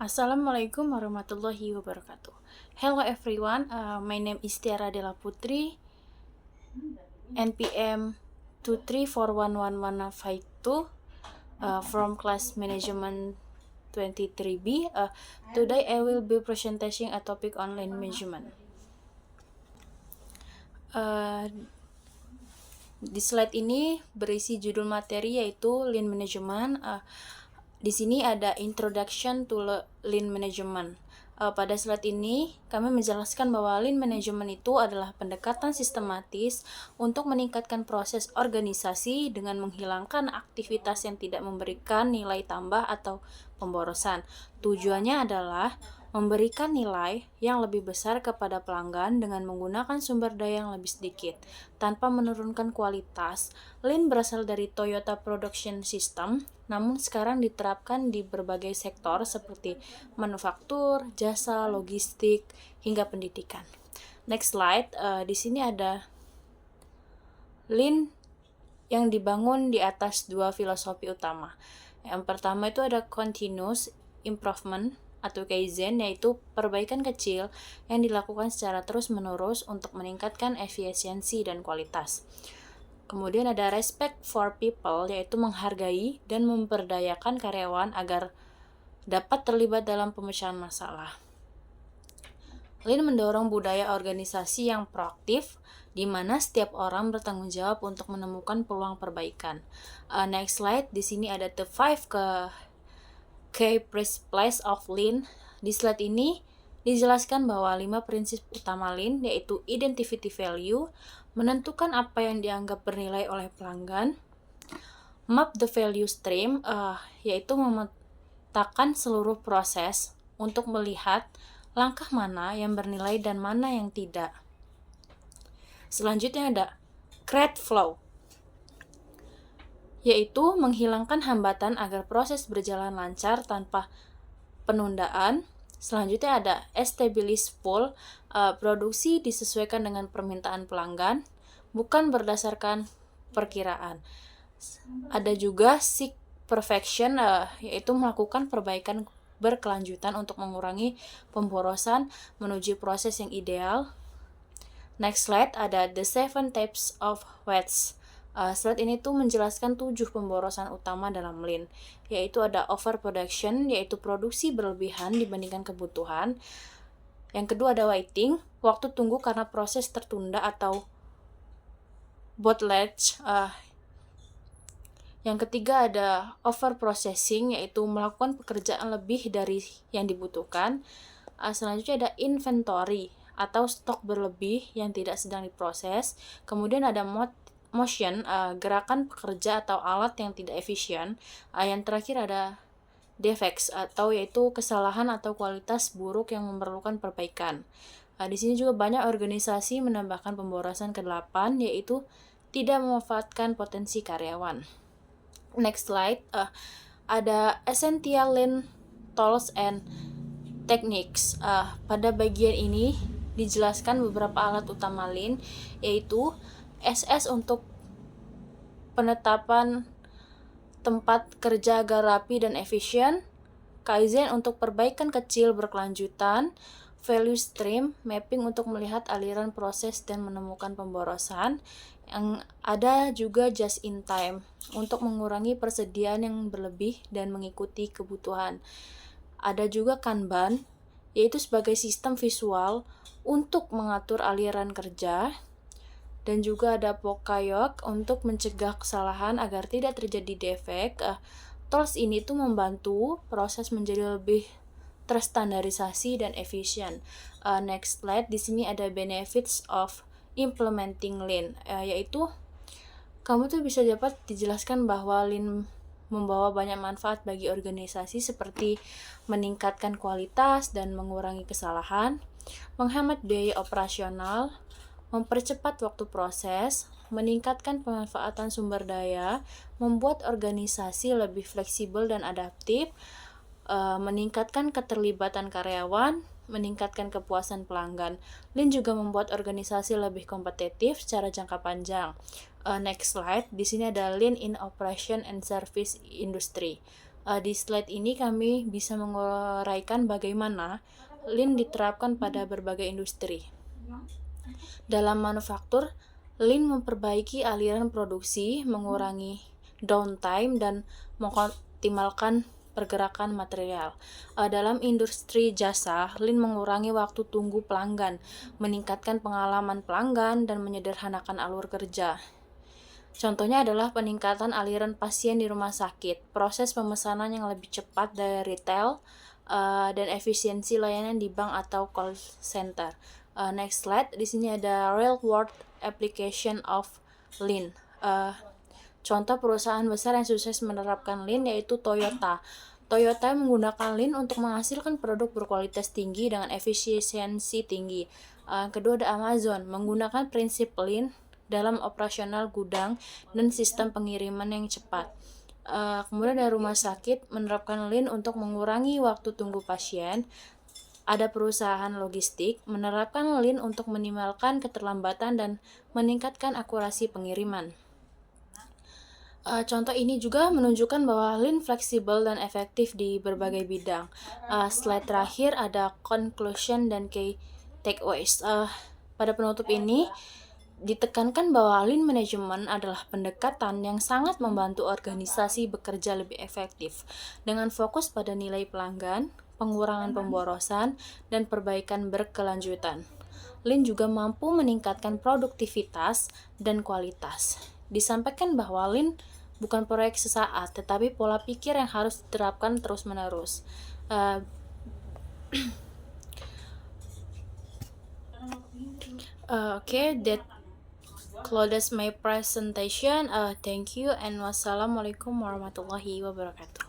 Assalamualaikum warahmatullahi wabarakatuh. Hello everyone, my name is Tiara Della Putri, NPM 2341152 from class management 23B. Today I will be presenting a topic on lean management. Di slide ini berisi judul materi yaitu lean management. Di sini ada introduction to lean management. Pada slide ini kami menjelaskan bahwa lean management itu adalah pendekatan sistematis untuk meningkatkan proses organisasi dengan menghilangkan aktivitas yang tidak memberikan nilai tambah atau pemborosan. Tujuannya adalah memberikan nilai yang lebih besar kepada pelanggan dengan menggunakan sumber daya yang lebih sedikit, tanpa menurunkan kualitas. Lean berasal dari Toyota Production System, namun sekarang diterapkan di berbagai sektor seperti manufaktur, jasa, logistik, hingga pendidikan. Next slide, di sini ada Lean yang dibangun di atas dua filosofi utama. Yang pertama itu ada continuous improvement atau Kaizen, yaitu perbaikan kecil yang dilakukan secara terus-menerus untuk meningkatkan efisiensi dan kualitas. Kemudian ada respect for people, yaitu menghargai dan memberdayakan karyawan agar dapat terlibat dalam pemecahan masalah. Lean mendorong budaya organisasi yang proaktif, di mana setiap orang bertanggung jawab untuk menemukan peluang perbaikan. Next slide, di sini ada the 5 key principles of Lean. Di slide ini dijelaskan bahwa 5 prinsip utama Lean, yaitu identify value, menentukan apa yang dianggap bernilai oleh pelanggan, map the value stream, yaitu memetakan seluruh proses untuk melihat langkah mana yang bernilai dan mana yang tidak. Selanjutnya ada create flow, yaitu menghilangkan hambatan agar proses berjalan lancar tanpa penundaan. Selanjutnya ada establish flow, produksi disesuaikan dengan permintaan pelanggan, bukan berdasarkan perkiraan. Ada juga seek perfection, yaitu melakukan perbaikan berkelanjutan untuk mengurangi pemborosan menuju proses yang ideal. Next slide, ada the 7 types of waste. Slide ini tuh menjelaskan 7 pemborosan utama dalam Lean, yaitu ada overproduction, yaitu produksi berlebihan dibandingkan kebutuhan. Yang kedua ada waiting, waktu tunggu karena proses tertunda atau bottleneck. Yang ketiga ada overprocessing, yaitu melakukan pekerjaan lebih dari yang dibutuhkan. Selanjutnya ada inventory atau stok berlebih yang tidak sedang diproses. Kemudian ada motion, gerakan pekerja atau alat yang tidak efisien. Yang terakhir ada defects, atau yaitu kesalahan atau kualitas buruk yang memerlukan perbaikan. Di sini juga banyak organisasi menambahkan pemborosan ke-8, yaitu tidak memanfaatkan potensi karyawan. Next slide, ada essential Lean tools and techniques. Pada bagian ini dijelaskan beberapa alat utama Lean, yaitu SS untuk penetapan tempat kerja agar rapi dan efisien, Kaizen untuk perbaikan kecil berkelanjutan, value stream mapping untuk melihat aliran proses dan menemukan pemborosan. Yang ada juga just in time untuk mengurangi persediaan yang berlebih dan mengikuti kebutuhan. Ada juga Kanban, yaitu sebagai sistem visual untuk mengatur aliran kerja. Dan juga ada Pokayok untuk mencegah kesalahan agar tidak terjadi defek. Tools ini tuh membantu proses menjadi lebih terstandarisasi dan efisien. Next slide, di sini ada benefits of implementing Lean, yaitu kamu tuh bisa dapat dijelaskan bahwa Lean membawa banyak manfaat bagi organisasi seperti meningkatkan kualitas dan mengurangi kesalahan, menghemat biaya operasional, mempercepat waktu proses, meningkatkan pemanfaatan sumber daya, membuat organisasi lebih fleksibel dan adaptif, meningkatkan keterlibatan karyawan, meningkatkan kepuasan pelanggan. Lean juga membuat organisasi lebih kompetitif secara jangka panjang. Next slide, di sini ada Lean in Operation and Service Industry. Di slide ini kami bisa menguraikan bagaimana Lean diterapkan pada berbagai industri. Dalam manufaktur, Lean memperbaiki aliran produksi, mengurangi downtime, dan mengoptimalkan pergerakan material. Dalam industri jasa, Lean mengurangi waktu tunggu pelanggan, meningkatkan pengalaman pelanggan, dan menyederhanakan alur kerja. Contohnya adalah peningkatan aliran pasien di rumah sakit, proses pemesanan yang lebih cepat dari retail, dan efisiensi layanan di bank atau call center. Next slide, di sini ada real world application of Lean. Contoh perusahaan besar yang sukses menerapkan Lean yaitu Toyota. Toyota menggunakan Lean untuk menghasilkan produk berkualitas tinggi dengan efisiensi tinggi. Kedua ada Amazon, menggunakan prinsip Lean dalam operasional gudang dan sistem pengiriman yang cepat. Kemudian ada rumah sakit menerapkan Lean untuk mengurangi waktu tunggu pasien. Ada perusahaan logistik menerapkan Lean untuk minimalkan keterlambatan dan meningkatkan akurasi pengiriman. Contoh ini juga menunjukkan bahwa Lean fleksibel dan efektif di berbagai bidang. Slide terakhir ada conclusion dan key takeaways. Pada penutup ini, ditekankan bahwa Lean Management adalah pendekatan yang sangat membantu organisasi bekerja lebih efektif, dengan fokus pada nilai pelanggan, pengurangan pemborosan, dan perbaikan berkelanjutan. Lean juga mampu meningkatkan produktivitas dan kualitas. Disampaikan bahwa Lean bukan proyek sesaat, tetapi pola pikir yang harus diterapkan terus-menerus. Okay, that closes my presentation. Thank you and wassalamualaikum warahmatullahi wabarakatuh.